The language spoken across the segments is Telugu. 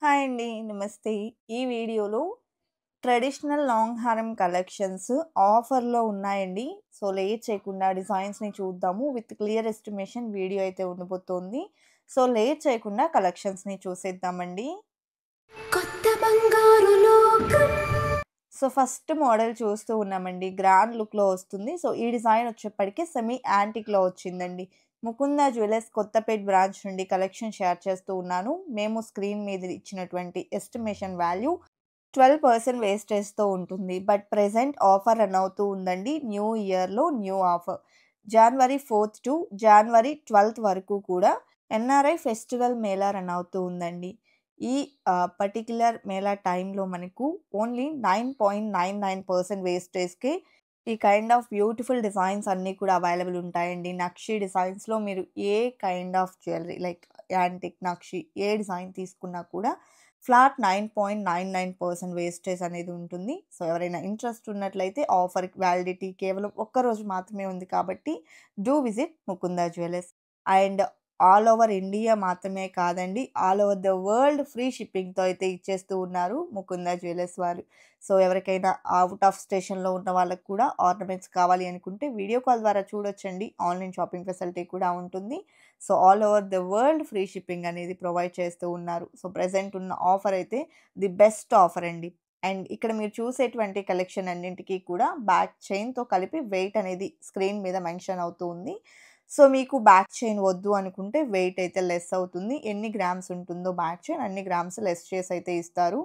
హాయ్ అండి. నమస్తే. ఈ వీడియోలో ట్రెడిషనల్ లాంగ్ హారం కలెక్షన్స్ ఆఫర్‌లో ఉన్నాయండి. సో, లేట్ చేయకుండా డిజైన్స్‌ని చూద్దాము. విత్ క్లియర్ ఎస్టిమేషన్ వీడియో అయితే ఉండబోతోంది. సో, లేట్ చేయకుండా కలెక్షన్స్‌ని చూసేద్దామండి. కొత్త బంగారు లోకం. సో, ఫస్ట్ మోడల్ చూస్తూ ఉన్నామండి. గ్రాండ్ లుక్‌లో వస్తుంది. సో, ఈ డిజైన్ వచ్చేప్పటికి సెమీ యాంటిక్‌లో వచ్చిందండి. ముకుంద జ్యువెలర్స్ కొత్తపేట్ బ్రాంచ్ నుండి కలెక్షన్ షేర్ చేస్తూ ఉన్నాను. మేము స్క్రీన్ మీద ఇచ్చినటువంటి ఎస్టిమేషన్ వాల్యూ 12% వేస్టేజ్‌తో ఉంటుంది. బట్ ప్రెజెంట్ ఆఫర్ రన్ అవుతూ ఉందండి. న్యూ ఇయర్‌లో new offer. January 4 to January 12 వరకు కూడా ఎన్ఆర్ఐ ఫెస్టివల్ మేళా రన్ అవుతూ ఉందండి. ఈ పర్టిక్యులర్ మేళా టైంలో మనకు ఓన్లీ 9.99% వేస్టేజ్‌కే ఈ కైండ్ ఆఫ్ బ్యూటిఫుల్ డిజైన్స్ అన్నీ కూడా అవైలబుల్ ఉంటాయండి. నక్షి డిజైన్స్‌లో మీరు ఏ kind of jewellery like antique, nakshi A design తీసుకున్నా కూడా ఫ్లాట్ 9.99% వేస్టేజ్ అనేది ఉంటుంది. సో, ఎవరైనా ఇంట్రెస్ట్ ఉన్నట్లయితే ఆఫర్ వ్యాలిడిటీ కేవలం ఒక్కరోజు మాత్రమే ఉంది కాబట్టి do visit Mukunda jewellers. And all over India మాత్రమే కాదండి. All over the world free షిప్పింగ్‌తో అయితే ఇచ్చేస్తూ ఉన్నారు ముకుంద జ్యువెలర్స్ వారు. సో, ఎవరికైనా ఔట్ ఆఫ్ స్టేషన్‌లో ఉన్న వాళ్ళకి కూడా ఆర్నమెంట్స్ కావాలి అనుకుంటే వీడియో కాల్ ద్వారా చూడొచ్చండి. ఆన్‌లైన్ షాపింగ్ ఫెసిలిటీ కూడా ఉంటుంది. So, all over the world free shipping అనేది ప్రొవైడ్ చేస్తూ ఉన్నారు. సో, ప్రెజెంట్ ఉన్న ఆఫర్ అయితే ది బెస్ట్ ఆఫర్ అండి. అండ్ ఇక్కడ మీరు చూసేటువంటి కలెక్షన్ అన్నింటికి కూడా బ్యాక్ చైన్‌తో కలిపి వెయిట్ అనేది స్క్రీన్ మీద మెన్షన్ అవుతూ ఉంది. సో, మీకు బ్యాక్ చైన్ వద్దు అనుకుంటే వెయిట్ అయితే లెస్ అవుతుంది. ఎన్ని గ్రామ్స్ ఉంటుందో బ్యాక్ చైన్ అన్ని గ్రామ్స్ లెస్ చేసి అయితే ఇస్తారు.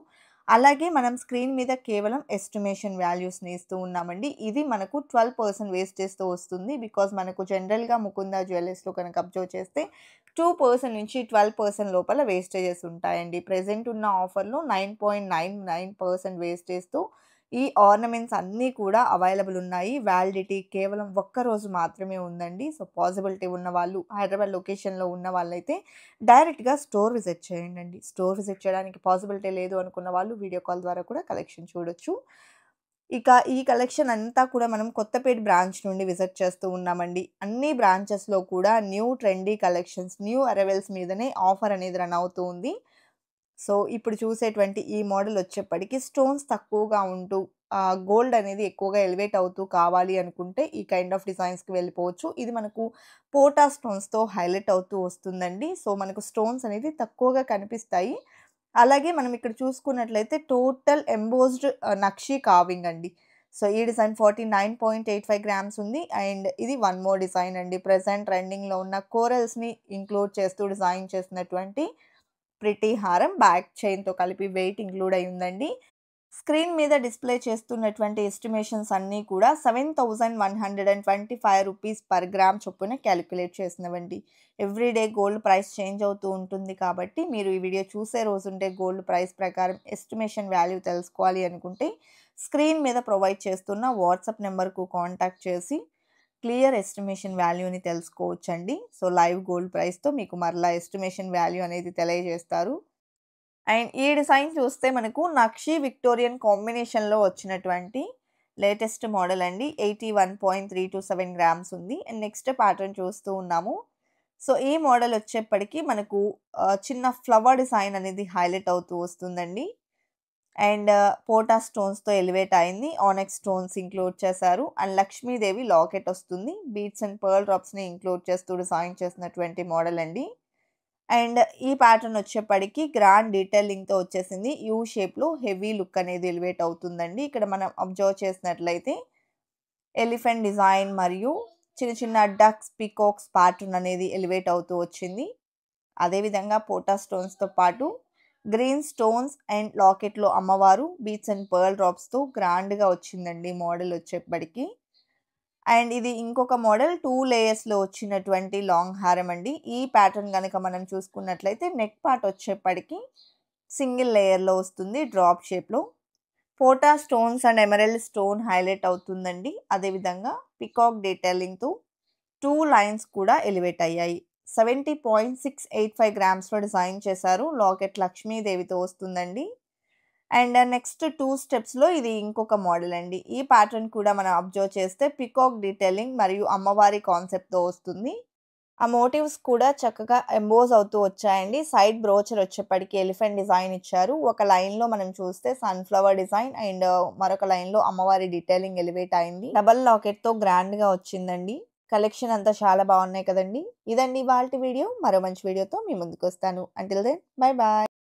అలాగే మనం స్క్రీన్ మీద కేవలం ఎస్టిమేషన్ వాల్యూస్‌ని ఇస్తూ ఉన్నామండి. ఇది మనకు 12% వేస్టేజ్‌తో వస్తుంది. బికాజ్ మనకు జనరల్‌గా ముకుంద జ్యువెలర్స్‌లో కనుక అబ్జర్వ్ చేస్తే 2% నుంచి 12% లోపల వేస్టేజెస్ ఉంటాయండి. ప్రెజెంట్ ఉన్న ఆఫర్‌లో 9.99% వేస్టేజ్‌తో ఈ ఆర్నమెంట్స్ అన్నీ కూడా అవైలబుల్ ఉన్నాయి. వ్యాలిడిటీ కేవలం ఒక్కరోజు మాత్రమే ఉందండి. సో, పాసిబిలిటీ ఉన్నవాళ్ళు హైదరాబాద్ లొకేషన్‌లో ఉన్న వాళ్ళైతే డైరెక్ట్‌గా స్టోర్ విజిట్ చేయండండి. స్టోర్ విజిట్ చేయడానికి పాసిబిలిటీ లేదు అనుకున్న వాళ్ళు వీడియో కాల్ ద్వారా కూడా కలెక్షన్ చూడొచ్చు. ఇక ఈ కలెక్షన్ అంతా కూడా మనం కొత్తపేట బ్రాంచ్ నుండి విజిట్ చేస్తూ ఉన్నామండి. అన్ని బ్రాంచెస్‌లో కూడా new trendy collections, new arrivals మీదనే ఆఫర్ అనేది రన్ అవుతూ ఉంది. సో, ఇప్పుడు చూసేటువంటి ఈ మోడల్ వచ్చేప్పటికి స్టోన్స్ తక్కువగా ఉంటూ గోల్డ్ అనేది ఎక్కువగా ఎలివేట్ అవుతూ కావాలి అనుకుంటే ఈ కైండ్ ఆఫ్ డిజైన్స్‌కి వెళ్ళిపోవచ్చు. ఇది మనకు పోటా స్టోన్స్‌తో హైలైట్ అవుతూ వస్తుందండి. సో, మనకు స్టోన్స్ అనేది తక్కువగా కనిపిస్తాయి. అలాగే మనం ఇక్కడ చూసుకున్నట్లయితే టోటల్ ఎంబోస్డ్ నక్షి కార్వింగ్ అండి. సో, ఈ డిజైన్ 49.85 గ్రామ్స్ ఉంది. అండ్ ఇది వన్ మోర్ డిజైన్ అండి. ప్రెజెంట్ ట్రెండింగ్‌లో ఉన్న కోరల్స్‌ని ఇంక్లూడ్ చేస్తూ డిజైన్ చేసినటువంటి ప్రిటీ హారం బ్యాక్ చైన్‌తో కలిపి వెయిట్ ఇంక్లూడ్ అయ్యి ఉందండి. స్క్రీన్ మీద డిస్‌ప్లే చేస్తున్నటువంటి ఎస్టిమేషన్స్ అన్నీ కూడా రూ. 7,125 పర్ గ్రామ్ చొప్పున క్యాలిక్యులేట్ చేసినవండి. Every day gold price change అవుతూ ఉంటుంది కాబట్టి మీరు ఈ వీడియో చూసే రోజుంటే గోల్డ్ ప్రైస్ ప్రకారం ఎస్టిమేషన్ వాల్యూ తెలుసుకోవాలి అనుకుంటే స్క్రీన్ మీద ప్రొవైడ్ చేస్తున్న వాట్సాప్ నంబర్‌కు కాంటాక్ట్ చేసి క్లియర్ ఎస్టిమేషన్ వాల్యూని తెలుసుకోవచ్చండి. సో, లైవ్ గోల్డ్ ప్రైస్‌తో మీకు మరలా ఎస్టిమేషన్ వాల్యూ అనేది తెలియజేస్తారు. అండ్ ఈ డిజైన్ చూస్తే మనకు నక్షి, విక్టోరియన్ కాంబినేషన్‌లో వచ్చినటువంటి లేటెస్ట్ మోడల్ అండి. 81.327 గ్రామ్స్ ఉంది. అండ్ నెక్స్ట్ ప్యాటర్న్ చూస్తూ ఉన్నాము. సో, ఈ మోడల్ వచ్చేప్పటికి మనకు చిన్న ఫ్లవర్ డిజైన్ అనేది హైలైట్ అవుతూ వస్తుందండి. అండ్ పోటా స్టోన్స్‌తో ఎలివేట్ అయింది. ఆనెక్స్ స్టోన్స్ ఇంక్లూడ్ చేశారు. అండ్ లక్ష్మీదేవి లాకెట్ వస్తుంది. బీడ్స్ అండ్ పర్ల్ డ్రాప్స్‌ని ఇంక్లూడ్ చేస్తూ డిజైన్ చేసినటువంటి మోడల్ అండి. అండ్ ఈ ప్యాటర్న్ వచ్చేప్పటికి గ్రాండ్ డీటెయిలింగ్‌తో వచ్చేసింది. యూ షేప్‌లో హెవీ లుక్ అనేది ఎలివేట్ అవుతుందండి. ఇక్కడ మనం అబ్జర్వ్ చేసినట్లయితే ఎలిఫెంట్ డిజైన్ మరియు చిన్న చిన్న డక్స్, పీకాక్స్ ప్యాటర్న్ అనేది ఎలివేట్ అవుతూ వచ్చింది. అదేవిధంగా పోటా స్టోన్స్‌తో పాటు గ్రీన్ స్టోన్స్ అండ్ లాకెట్‌లో అమ్మవారు బీడ్స్ అండ్ పర్ల్ డ్రాప్స్‌తో గ్రాండ్‌గా వచ్చిందండి మోడల్ వచ్చేప్పటికి. అండ్ ఇది ఇంకొక మోడల్ 2 లేయర్స్‌లో వచ్చినటువంటి లాంగ్ హారం అండి. ఈ ప్యాటర్న్ గనక మనం చూసుకున్నట్లయితే నెక్ పార్ట్ వచ్చేప్పటికి సింగిల్ లేయర్‌లో వస్తుంది డ్రాప్ షేప్‌లో. పోటా stones and emerald stone highlight అవుతుందండి. అదేవిధంగా పికాక్ డీటెయిలింగ్‌తో 2 లైన్స్ కూడా ఎలివేట్ అయ్యాయి. 70.685 గ్రామ్స్‌లో డిజైన్ చేశారు. లాకెట్ లక్ష్మీదేవితో వస్తుందండి. అండ్ నెక్స్ట్ 2 స్టెప్స్‌లో ఇది ఇంకొక మోడల్ అండి. ఈ ప్యాటర్న్ కూడా మనం అబ్జర్వ్ చేస్తే పికాక్ డీటెయిలింగ్ మరియు అమ్మవారి కాన్సెప్ట్‌తో వస్తుంది. ఆ మోటివ్స్ కూడా చక్కగా ఎంబోస్ అవుతూ వచ్చాయండి. సైడ్ బ్రోచర్ వచ్చేప్పటికి ఎలిఫెంట్ డిజైన్ ఇచ్చారు. ఒక లైన్‌లో మనం చూస్తే సన్‌ఫ్లవర్ డిజైన్ అండ్ మరొక లైన్‌లో అమ్మవారి డీటెయిలింగ్ ఎలివేట్ అయింది. డబుల్ లాకెట్‌తో గ్రాండ్‌గా వచ్చిందండి. కలెక్షన్ అంతా చాలా బాగున్నాయి కదండీ! ఇదండి ఇవాల్టి వీడియో. మరో మంచి వీడియోతో మీ ముందుకొస్తాను. Until then bye by.